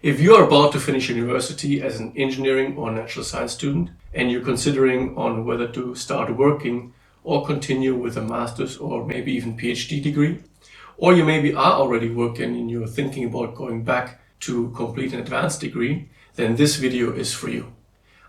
If you are about to finish university as an engineering or natural science student and you're considering on whether to start working or continue with a master's or maybe even PhD degree, or you maybe are already working and you're thinking about going back to complete an advanced degree, then this video is for you.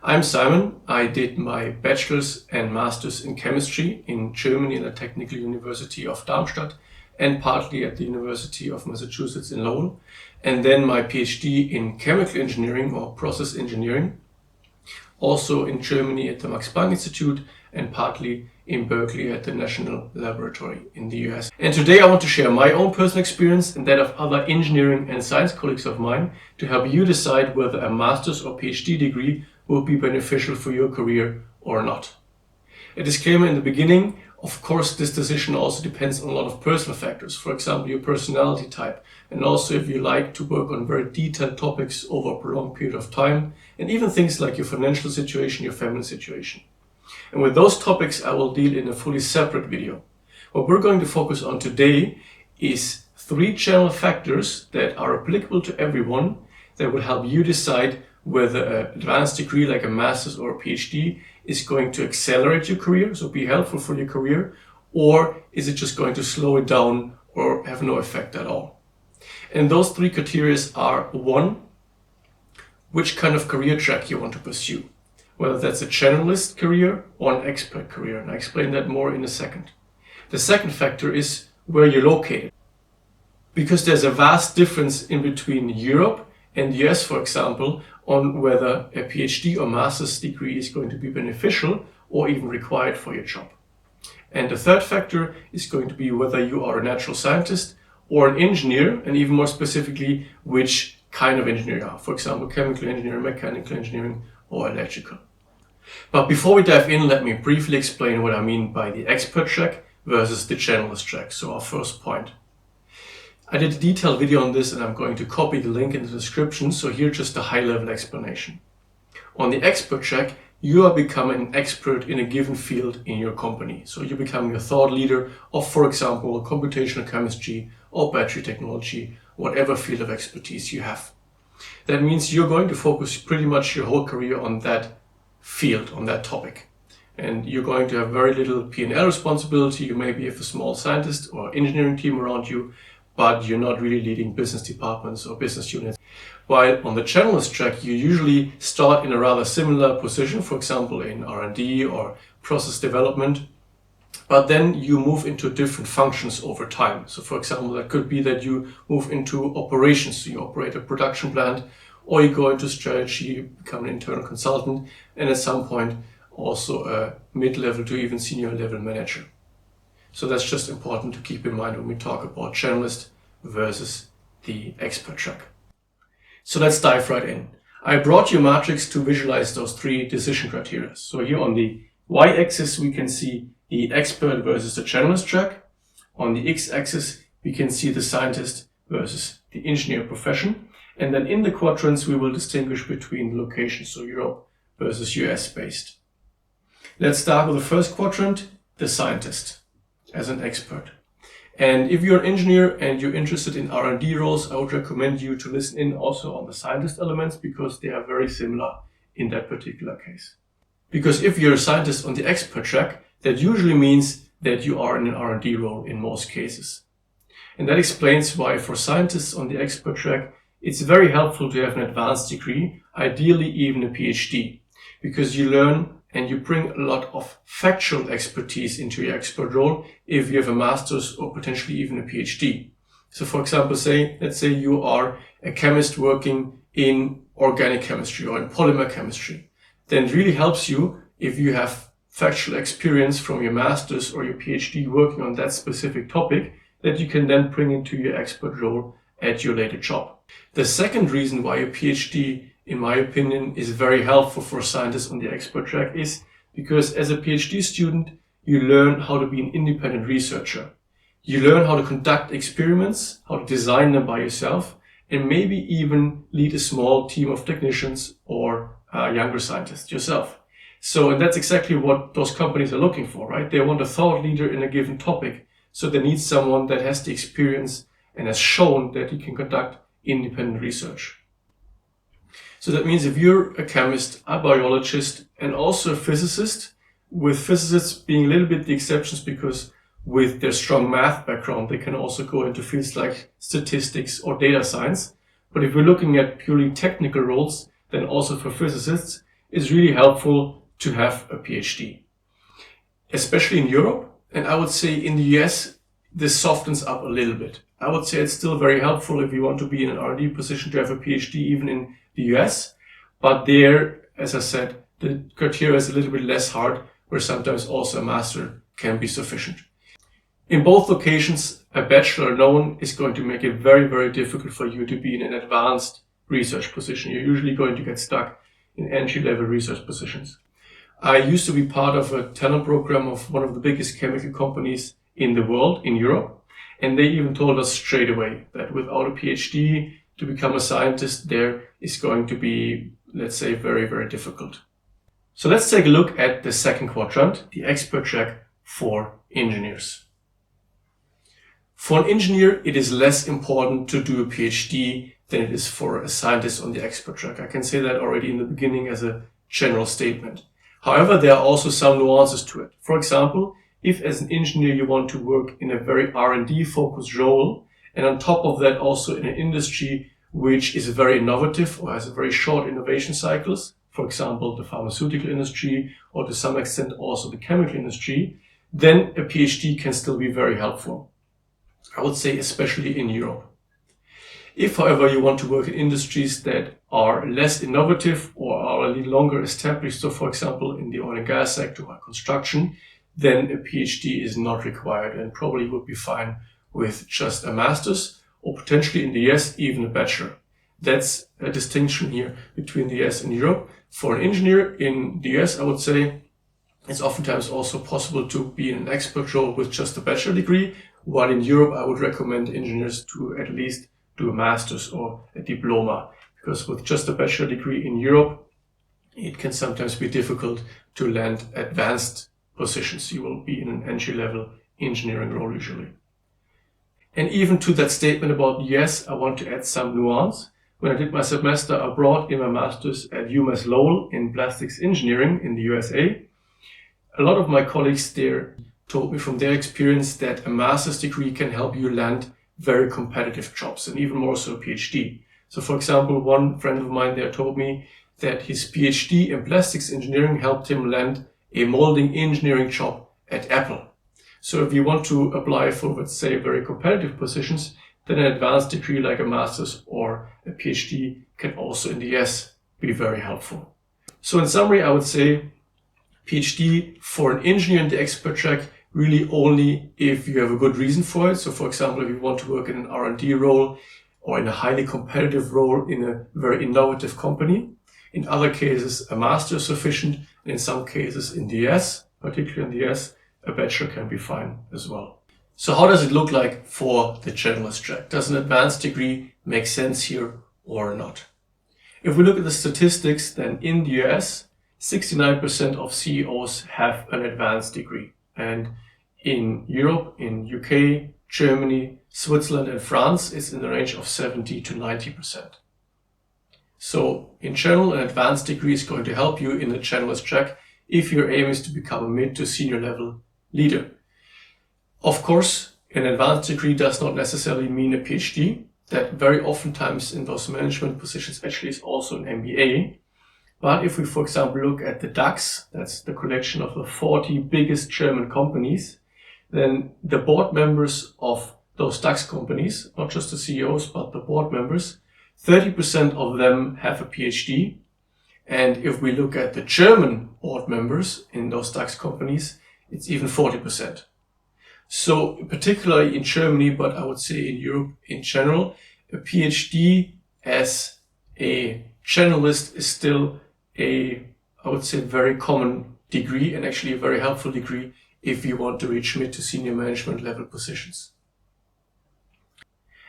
I'm Simon. I did my bachelor's and master's in chemistry in Germany at the Technical University of Darmstadt and partly at the University of Massachusetts in Lowell, and then my PhD in chemical engineering or process engineering, also in Germany at the Max Planck Institute and partly in Berkeley at the National Laboratory in the US. And today I want to share my own personal experience and that of other engineering and science colleagues of mine to help you decide whether a master's or PhD degree will be beneficial for your career or not. A disclaimer in the beginning: of course, this decision also depends on a lot of personal factors. For example, your personality type, and also if you like to work on very detailed topics over a prolonged period of time, and even things like your financial situation, your family situation. And with those topics, I will deal in a fully separate video. What we're going to focus on today is 3 general factors that are applicable to everyone that will help you decide whether an advanced degree like a master's or a PhD is going to accelerate your career, so be helpful for your career, or is it just going to slow it down or have no effect at all. And those 3 criteria are: 1, which kind of career track you want to pursue, whether that's a generalist career or an expert career, and I'll explain that more in a second. The second factor is where you're located, because there's a vast difference in between Europe and the US, for example, on whether a PhD or master's degree is going to be beneficial or even required for your job. And the third factor is going to be whether you are a natural scientist or an engineer, and even more specifically, which kind of engineer you are. For example, chemical engineering, mechanical engineering, or electrical. But before we dive in, let me briefly explain what I mean by the expert track versus the generalist track. So our first point. I did a detailed video on this and I'm going to copy the link in the description, so here just a high-level explanation. On the expert track, you are becoming an expert in a given field in your company. So you're becoming a thought leader of, for example, computational chemistry or battery technology, whatever field of expertise you have. That means you're going to focus pretty much your whole career on that field, on that topic. And you're going to have very little P&L responsibility. You maybe have a small scientist or engineering team around you, but you're not really leading business departments or business units. While on the generalist track, you usually start in a rather similar position, for example, in R&D or process development, but then you move into different functions over time. So for example, that could be that you move into operations, so you operate a production plant, or you go into strategy, become an internal consultant, and at some point also a mid-level to even senior level manager. So that's just important to keep in mind when we talk about generalist versus the expert track. So let's dive right in. I brought you a matrix to visualize those 3 decision criteria. So here on the y-axis we can see the expert versus the generalist track. On the x-axis we can see the scientist versus the engineer profession. And then in the quadrants we will distinguish between locations, so Europe versus US based. Let's start with the first quadrant, the scientist as an expert. And if you're an engineer and you're interested in R&D roles, I would recommend you to listen in also on the scientist elements, because they are very similar in that particular case. Because if you're a scientist on the expert track, that usually means that you are in an R&D role in most cases. And that explains why for scientists on the expert track, it's very helpful to have an advanced degree, ideally even a PhD, because you learn and you bring a lot of factual expertise into your expert role if you have a master's or potentially even a PhD. So for example, let's say you are a chemist working in organic chemistry or in polymer chemistry. Then it really helps you if you have factual experience from your master's or your PhD working on that specific topic that you can then bring into your expert role at your later job. The second reason why a PhD, in my opinion, is very helpful for scientists on the expert track is because as a PhD student, you learn how to be an independent researcher. You learn how to conduct experiments, how to design them by yourself, and maybe even lead a small team of technicians or younger scientists yourself. So, and that's exactly what those companies are looking for, right? They want a thought leader in a given topic. So they need someone that has the experience and has shown that he can conduct independent research. So that means if you're a chemist, a biologist, and also a physicist, with physicists being a little bit the exceptions because with their strong math background, they can also go into fields like statistics or data science. But if we're looking at purely technical roles, then also for physicists, it's really helpful to have a PhD. Especially in Europe, and I would say in the US, this softens up a little bit. I would say it's still very helpful if you want to be in an R&D position to have a PhD even in the US. But there, as I said, the criteria is a little bit less hard, where sometimes also a master can be sufficient. In both locations, a bachelor alone is going to make it very, very difficult for you to be in an advanced research position. You're usually going to get stuck in entry-level research positions. I used to be part of a talent program of one of the biggest chemical companies in the world, in Europe, and they even told us straight away that without a PhD to become a scientist there is going to be, let's say, very, very difficult. So let's take a look at the second quadrant, the expert track for engineers. For an engineer, it is less important to do a PhD than it is for a scientist on the expert track. I can say that already in the beginning as a general statement. However, there are also some nuances to it. For example, if as an engineer you want to work in a very R&D focused role, and on top of that also in an industry which is very innovative or has a very short innovation cycles, for example, the pharmaceutical industry or to some extent also the chemical industry, then a PhD can still be very helpful. I would say especially in Europe. If, however, you want to work in industries that are less innovative or are a little longer established, so for example in the oil and gas sector or construction, then a PhD is not required and probably would be fine with just a master's or potentially in the US even a bachelor. That's a distinction here between the US and Europe. For an engineer in the US, I would say it's oftentimes also possible to be in an expert role with just a bachelor degree, while in Europe I would recommend engineers to at least do a master's or a diploma, because with just a bachelor degree in Europe, it can sometimes be difficult to land advanced positions. You will be in an entry-level engineering role usually. And even to that statement about yes, I want to add some nuance. When I did my semester abroad in my master's at UMass Lowell in plastics engineering in the USA, a lot of my colleagues there told me from their experience that a master's degree can help you land very competitive jobs and even more so a PhD. So for example, one friend of mine there told me that his PhD in plastics engineering helped him land a molding engineering job at Apple. So if you want to apply for, let's say, very competitive positions, then an advanced degree like a master's or a PhD can also in the US be very helpful. So in summary, I would say PhD for an engineer in the expert track really only if you have a good reason for it. So for example, if you want to work in an R&D role or in a highly competitive role in a very innovative company. In other cases, a master is sufficient. And in some cases in the US, particularly in the US, a bachelor can be fine as well. So how does it look like for the generalist track? Does an advanced degree make sense here or not? If we look at the statistics, then in the US, 69% of CEOs have an advanced degree. And in Europe, in UK, Germany, Switzerland and France, it's in the range of 70 to 90%. So in general, an advanced degree is going to help you in the generalist track if your aim is to become a mid to senior level leader. Of course, an advanced degree does not necessarily mean a PhD. That very oftentimes in those management positions actually is also an MBA. But if we, for example, look at the DAX, that's the collection of the 40 biggest German companies, then the board members of those DAX companies, not just the CEOs, but the board members, 30% of them have a PhD. And if we look at the German board members in those DAX companies, it's even 40%. So particularly in Germany, but I would say in Europe in general, a PhD as a generalist is still I would say, very common degree and actually a very helpful degree if you want to reach mid to senior management level positions.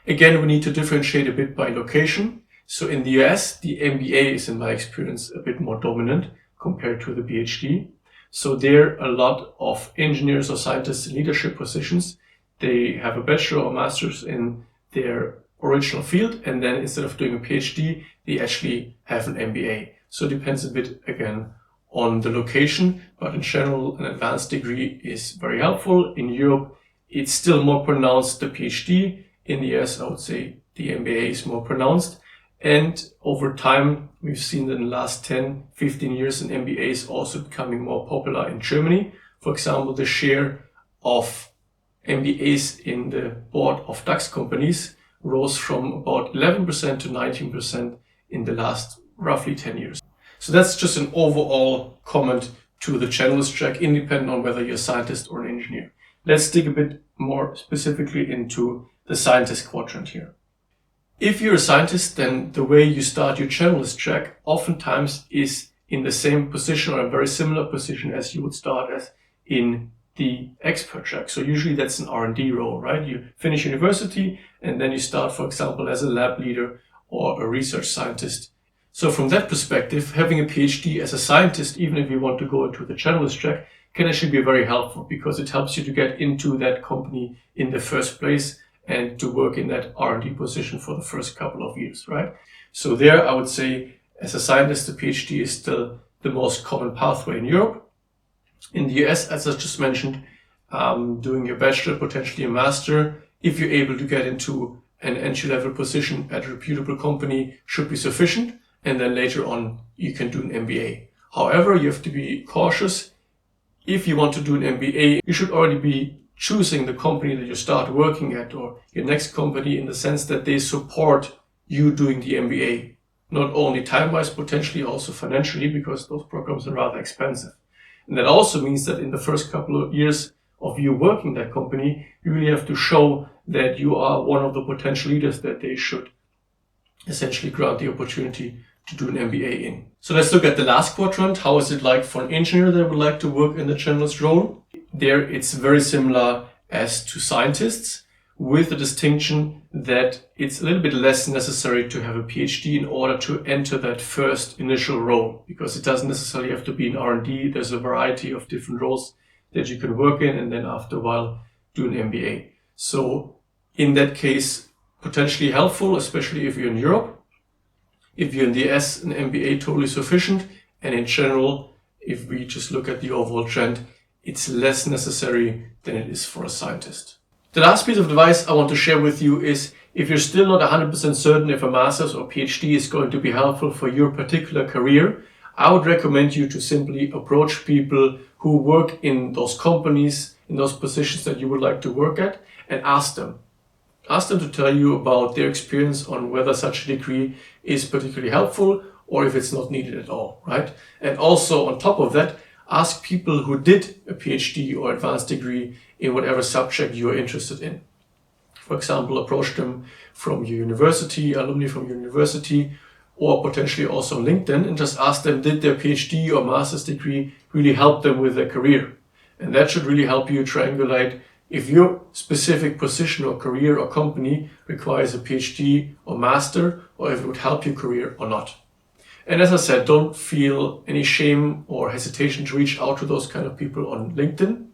Again, we need to differentiate a bit by location. So in the US, the MBA is in my experience a bit more dominant compared to the PhD. So there a lot of engineers or scientists in leadership positions, they have a bachelor or master's in their original field, and then instead of doing a PhD, they actually have an MBA. So it depends a bit, again, on the location, but in general, an advanced degree is very helpful. In Europe, it's still more pronounced, the PhD. In the US, I would say the MBA is more pronounced. And over time, we've seen that in the last 10, 15 years, an MBA is also becoming more popular in Germany. For example, the share of MBAs in the board of DAX companies rose from about 11% to 19% in the last roughly 10 years. So that's just an overall comment to the generalist track, independent on whether you're a scientist or an engineer. Let's dig a bit more specifically into the scientist quadrant here. If you're a scientist, then the way you start your generalist track oftentimes is in the same position or a very similar position as you would start as in the expert track. So usually that's an R&D role, right? You finish university and then you start, for example, as a lab leader or a research scientist. So from that perspective, having a PhD as a scientist, even if you want to go into the generalist track, can actually be very helpful because it helps you to get into that company in the first place and to work in that R&D position for the first couple of years, right? So there, I would say, as a scientist, the PhD is still the most common pathway in Europe. In the US, as I just mentioned, doing your bachelor, potentially a master, if you're able to get into an entry-level position at a reputable company, should be sufficient. And then later on, you can do an MBA. However, you have to be cautious. If you want to do an MBA, you should already be choosing the company that you start working at or your next company in the sense that they support you doing the MBA. Not only time-wise, potentially also financially, because those programs are rather expensive. And that also means that in the first couple of years of you working that company, you really have to show that you are one of the potential leaders that they should essentially grant the opportunity to do an MBA in. So let's look at the last quadrant. How is it like for an engineer that would like to work in the generalist role? There it's very similar as to scientists, with the distinction that it's a little bit less necessary to have a PhD in order to enter that first initial role, because it doesn't necessarily have to be in R&D. There's a variety of different roles that you can work in and then after a while do an MBA. So in that case, potentially helpful, especially if you're in Europe. If you're in the US, an MBA totally sufficient. And in general, if we just look at the overall trend, it's less necessary than it is for a scientist. The last piece of advice I want to share with you is if you're still not 100% certain if a master's or PhD is going to be helpful for your particular career, I would recommend you to simply approach people who work in those companies, in those positions that you would like to work at, and ask them. Ask them to tell you about their experience on whether such a degree is particularly helpful or if it's not needed at all, right? And also on top of that, ask people who did a PhD or advanced degree in whatever subject you are interested in. For example, approach them from your university, alumni from your university, or potentially also on LinkedIn, and just ask them, did their PhD or master's degree really help them with their career? And that should really help you triangulate if your specific position or career or company requires a PhD or master, or if it would help your career or not. And as I said, don't feel any shame or hesitation to reach out to those kind of people on LinkedIn.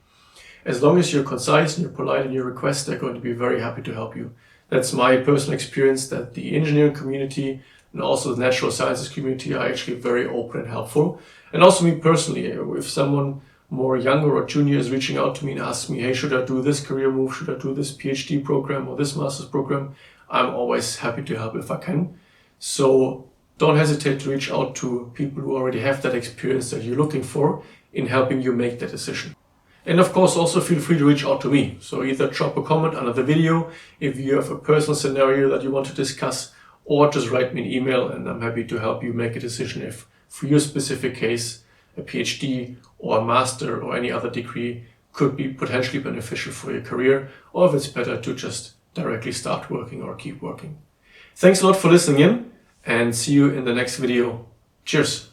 As long as you're concise and you're polite in your request, they're going to be very happy to help you. That's my personal experience, that the engineering community and also the natural sciences community are actually very open and helpful. And also me personally, if someone more younger or junior is reaching out to me and asks me, hey, should I do this career move? Should I do this PhD program or this master's program? I'm always happy to help if I can. So don't hesitate to reach out to people who already have that experience that you're looking for in helping you make that decision. And of course, also feel free to reach out to me. So either drop a comment under the video if you have a personal scenario that you want to discuss, or just write me an email and I'm happy to help you make a decision if for your specific case, a PhD or a master or any other degree could be potentially beneficial for your career, or if it's better to just directly start working or keep working. Thanks a lot for listening in, and see you in the next video. Cheers!